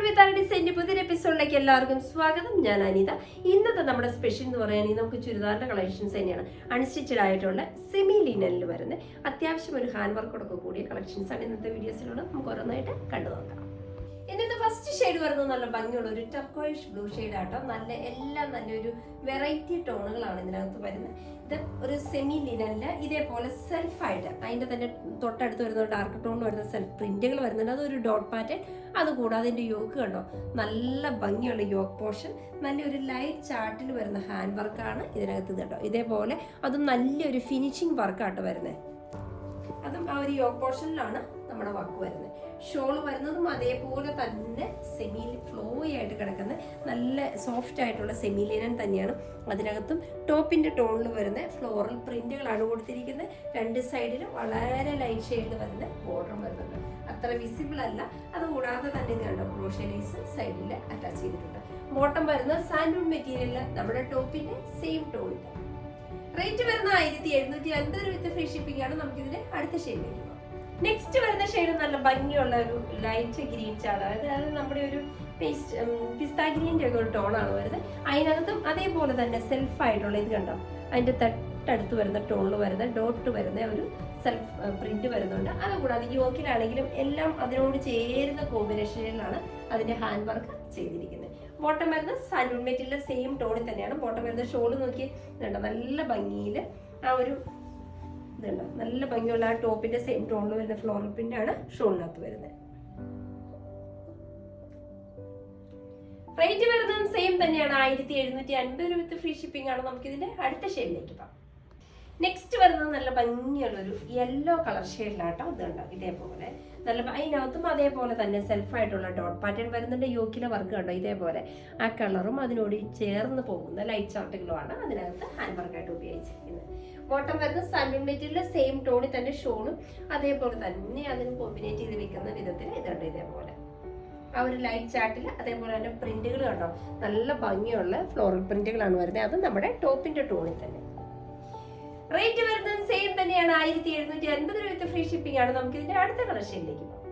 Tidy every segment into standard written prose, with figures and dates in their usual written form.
വിത്ത് ഡിസൈൻ്റെ പുതിയൊരു എപ്പിസോഡിലേക്ക് എല്ലാവർക്കും സ്വാഗതം. ഞാൻ അനിത. ഇന്നത്തെ നമ്മുടെ സ്പെഷ്യൽ എന്ന് പറയുകയാണെങ്കിൽ നമുക്ക് ചുരിദാറിന്റെ കളക്ഷൻസ് തന്നെയാണ്. അൺസ്റ്റിച്ചഡ് ആയിട്ടുള്ള സെമി ലിനനിൽ വരുന്ന അത്യാവശ്യം ഒരു ഹാൻഡ് വർക്കോടൊക്കെ കൂടിയ കളക്ഷൻസ് ആണ് ഇന്നത്തെ വീഡിയോസിലൂടെ നമുക്ക് ഓരോന്നായിട്ട് കണ്ടു നോക്കാം. ഇന്നത്തെ ഫസ്റ്റ് ഷെയ്ഡ് വരുന്നത് നല്ല ഭംഗിയുള്ള ഒരു ടർക്കോയിഷ് ബ്ലൂ ഷെയ്ഡ് ആട്ടോ. എല്ലാം നല്ലൊരു വെറൈറ്റി ടോണുകളാണ് ഇതിനകത്ത് വരുന്നത്. ഇത് ഒരു സെമി ലിനനില് ഇതേപോലെ സെൽഫായിട്ട് അതിന്റെ തന്നെ തൊട്ടടുത്ത് വരുന്ന ഡാർക്ക് ടോൺ വരുന്ന സെൽഫ് പ്രിന്റുകൾ വരുന്നുണ്ട്. അതൊരു ഡോട്ട് പാറ്റേൺ. അതുകൂടാതെ അതിന്റെ യോക്ക് കണ്ടോ, നല്ല ഭംഗിയുള്ള യോക്ക് പോർഷൻ, നല്ലൊരു ലൈറ്റ് ചാർട്ടിൽ വരുന്ന ഹാൻഡ് വർക്കാണ് ഇതിനകത്ത് കേട്ടോ. ഇതേപോലെ അതും നല്ലൊരു ഫിനിഷിംഗ് വർക്കാട്ടോ വരുന്നത്. അതും ആ ഒരു യോക്ക് പോർഷനിലാണ് നമ്മുടെ വർക്ക് വരുന്നത്. ഷോൾ വരുന്നതും അതേപോലെ തന്നെ സെമി ഫ്ലോയി ആയിട്ട് കിടക്കുന്ന നല്ല സോഫ്റ്റ് ആയിട്ടുള്ള സെമി ലിനൻ തന്നെയാണ്. അതിനകത്തും ടോപ്പിന്റെ ടോണിൽ വരുന്ന ഫ്ലോറൽ പ്രിന്റുകളാണ് കൊടുത്തിരിക്കുന്നത്. രണ്ട് സൈഡിലും വളരെ ലൈറ്റ് ഷെയ്ഡിൽ വരുന്ന ബോർഡർ വരുന്നുണ്ട്. അത്ര വിസിബിൾ അല്ല. അതുകൂടാതെ തന്നെ ഇത് കണ്ടോ, ക്രോഷ്യ ലേസ് സൈഡിൽ അറ്റാച്ച് ചെയ്തിട്ടുണ്ട്. ബോട്ടം വരുന്ന സാൻഡൂൺ മെറ്റീരിയലിൽ നമ്മുടെ ടോപ്പിന്റെ സെയിം ടോണിൽ. റേറ്റ് വരുന്ന 1750 വിത്ത് ഫ്രീ ഷിപ്പിംഗ് ആണ്. നമുക്കിതിന്റെ അടുത്ത ഷെയ്ഡിലേക്ക് പോകാം. നെക്സ്റ്റ് വരുന്ന ഷെയ്ഡ് നല്ല ഭംഗിയുള്ള ഒരു ലൈറ്റ് ഗ്രീൻ ഷാഡ്. അതായത് നമ്മുടെ ഒരു പിസ്ത ഗ്രീൻ്റെ ഒക്കെ ഒരു ടോണാണ് വരുന്നത്. അതിനകത്തും അതേപോലെ തന്നെ സെൽഫായിട്ടുള്ള ഇത് കണ്ടോ, അതിന്റെ തൊട്ടടുത്ത് വരുന്ന ടോണിൽ വരുന്ന ഡോട്ട് വരുന്ന ഒരു സെൽഫ് പ്രിന്റ് വരുന്നുണ്ട്. അതുകൂടാതെ യോക്കിലാണെങ്കിലും എല്ലാം അതിനോട് ചേരുന്ന കോമ്പിനേഷനിലാണ് അതിന്റെ ഹാൻഡ് വർക്ക് ചെയ്തിരിക്കുന്നത്. ബോട്ടം വരുന്ന സാൻഡൂൺ മെറ്റീരിയൽ സെയിം ടോണിൽ തന്നെയാണ്. ബോട്ടം വരുന്ന ഷോള് നോക്കി ഇതുണ്ടോ, നല്ല ഭംഗിയിൽ ആ ഒരു ഇതുണ്ടോ, നല്ല ഭംഗിയുള്ള ആ ടോപ്പിന്റെ സെയിം ടോണിൽ വരുന്ന ഫ്ലോറൽ പ്രിന്റ് ആണ് ഷോളിനകത്ത് വരുന്നത്. റേറ്റ് വരുന്നതും സെയിം തന്നെയാണ്, 1750 വിത്ത് ഫ്രീ ഷിപ്പിംഗ് ആണ്. നമുക്ക് ഇതിന്റെ അടുത്ത ഷെയ്ഡിലേക്ക് പോകാം. നെക്സ്റ്റ് വരുന്നത് നല്ല ഭംഗിയുള്ളൊരു യെല്ലോ കളർ ഷെയ്ഡിലാട്ടോ. ഇതുണ്ടോ, ഇതേപോലെ നല്ല അതിനകത്തും അതേപോലെ തന്നെ സെൽഫായിട്ടുള്ള ഡോട്ട് പാറ്റേൺ വരുന്നുണ്ട്. യോക്കിലെ വർക്ക് കണ്ടോ, ഇതേപോലെ ആ കളറും അതിനോട് ചേർന്ന് പോകുന്ന ലൈറ്റ് ചാർട്ടുകളുമാണ് അതിനകത്ത് ഹാൻഡ് വർക്കായിട്ട് ഉപയോഗിച്ചിരിക്കുന്നത്. ബോട്ടം വരുന്ന സാൻഡൂൺ മെറ്റീരിയൽ സെയിം ടോണിൽ തന്നെ ഷോളും അതേപോലെ തന്നെ അതിന് കോമ്പിനേറ്റ് ചെയ്ത് വെക്കുന്ന വിധത്തിൽ ഇതുണ്ട്. ഇതേപോലെ ആ ഒരു ലൈറ്റ് ചാർട്ടിൽ അതേപോലെ തന്നെ പ്രിന്റുകൾ കണ്ടോ, നല്ല ഭംഗിയുള്ള ഫ്ലോറൽ പ്രിന്റുകളാണ് വരുന്നത്. അത് നമ്മുടെ ടോപ്പിന്റെ ടോണിൽ തന്നെ. റേറ്റ് വരുന്നത് സെയിം തന്നെയാണ്, 1750 വിത്ത് ഫ്രീ ഷിപ്പിംഗ് ആണ്. നമുക്ക് ഇതിന്റെ അടുത്ത കളക്ഷനിലേക്ക് പോകാം.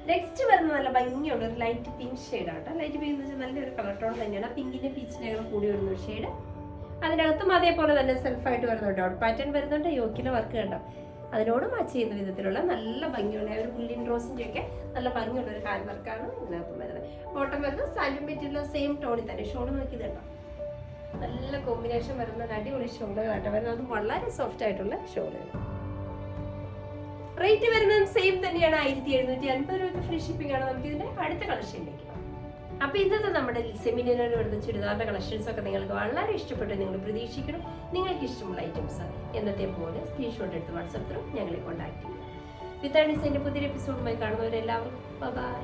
നെക്സ്റ്റ് വരുന്നത് നല്ല ഭംഗിയുള്ള ഒരു ലൈറ്റ് പിങ്ക് ഷെയ്ഡ് ആട്ടോ. ലൈറ്റ് പിങ്ക് എന്ന് വെച്ചാൽ നല്ലൊരു കളർ ടോൺ തന്നെയാണ്. പിങ്കിന്റെ പീച്ചിനേക്കാൾ കൂടി വരുന്ന ഒരു ഷെയ്ഡ്. അതിനകത്തും അതേപോലെ തന്നെ സെൽഫായിട്ട് വരുന്ന ഡോട്ട് പാറ്റേൺ വരുന്നുണ്ട്. യോക്കിലെ വർക്ക് കണ്ടോ, അതിനോട് മാച്ച് ചെയ്യുന്ന വിധത്തിലുള്ള നല്ല ഭംഗിയുള്ള ഒരു പുല്ലിൻ റോസിന്റെ ഒക്കെ നല്ല ഭംഗിയുള്ള ഒരു ഹാൻഡ് വർക്കാണ് ഇതിനകത്ത് വരുന്നത്. ബോട്ടം വരുന്നത് സാൻഡൂൺ മെറ്റീരിയൽ സെയിം ടോണിൽ തന്നെ. ഷോള് നോക്കി കേട്ടോ, നല്ല കോമ്പിനേഷൻ വരുന്ന അടിപൊളി ഷോള് കേട്ടോ വരുന്നത്. അത് വളരെ സോഫ്റ്റ് ആയിട്ടുള്ള ഷോള്. റേറ്റ് വരുന്നത് സെയിം തന്നെയാണ്, 1750 വിത്ത് ഫ്രീ ഷിപ്പിംഗ് ആണ്. നമുക്ക് ഇതിന്റെ അടുത്ത കളക്ഷനിലേക്ക്. അപ്പൊ ഇന്നത്തെ നമ്മുടെ സെമിനാറിൽ വരുന്ന ചുരിദാറിന്റെ കളക്ഷൻസ് ഒക്കെ നിങ്ങൾക്ക് വളരെ ഇഷ്ടപ്പെട്ടു നിങ്ങൾ പ്രതീക്ഷിക്കണം. നിങ്ങൾക്ക് ഇഷ്ടമുള്ള ഐറ്റംസ് എന്നത്തെ പോലെ സ്ക്രീൻഷോട്ട് എടുത്ത് വാട്സാപ്പ് ത്രൂ ഞങ്ങളെ കോൺടാക്ട് ചെയ്യുക. വിത്ത് ഡിസൈൻ്റെ പുതിയൊരു എപ്പിസോഡുമായി കാണുന്നവരെല്ലാവർക്കും ബൈ.